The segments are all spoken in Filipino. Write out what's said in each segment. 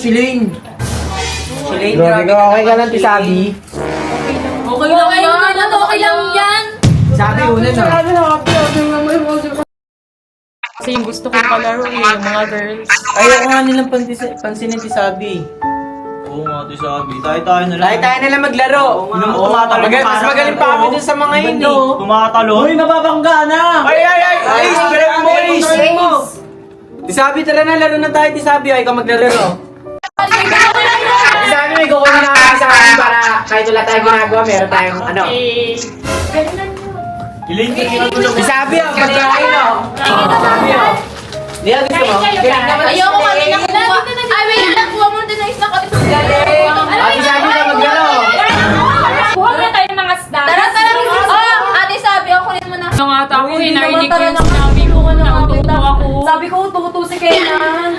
Shilane. Shilane, Grabe ka, okay ka lang, Tisabi. Okay lang yan. Okay lang yan. Sabi una na. Kasi yung gusto kong kalaro eh, yung mga girls. Ayaw nga nilang pansinin Tisabi. Oo nga, Tisabi. Tayo na lang. Tayo na lang maglaro. Mas magaling pa kami dun sa mga yun eh. Tumatalo. Uy, nababangga na. Ay! Ace! Galing mo, Ace! Tisabi, tara na, laro na tayo, Tisabi. Ay, ikaw maglaro. Tisabi, may kukunin na kami sa akin para kahit wala tayong ginagawa, meron tayong ano. Iling ka kinatulog. Tisabi, pagkain Tisabi, Hindi ka gusto mo? Ayoko kami nakuha. Ay, wait, nakuha mo din na isang kami sa galing. Tisabi na maglaro. Kuha na tayo ng mga snacks. Tara. Ate, sabi ako rin mo na. Nangata ako eh, narinig ko yung sinabi ko. Natuto ako. Sabi ko, tuto si Kenan.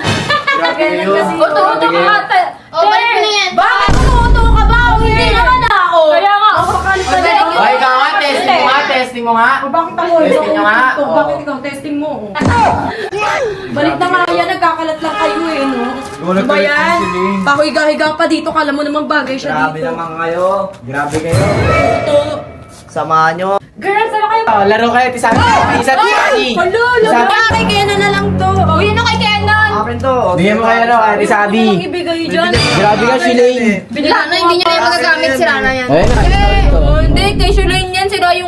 Grabe yun. Tuto ka ate. balik mo na yan. Bakit tuto ka ba? Hindi naman ako. Kaya nga. Ay, ikaw nga, testing mo nga. Bakit ako? Testing nyo nga. Bakit ikaw? Testing mo. Balik na nga yan, nagkakalat lang kayo eh, no? Ano ba yan? Pakihiga-higa pa dito, kala mo naman bagay siya Grabe dito. naman kayo. Grabe kayo. Ito. Samahan nyo. Girls, ano kayo? Laro kayo, Tisabi. Isa't Tisabi. Hala, bakit Kenan na lang to? Uy, ano kay Kenan? Akin to. Bigyan mo kayo Tisabi. Ano ibigay dyan? Grabe ka, Shilane. Bigla na, hindi niya na yung magagamit, sila na yan. Ayun na. Hindi, kay Shulane yan. Sila yung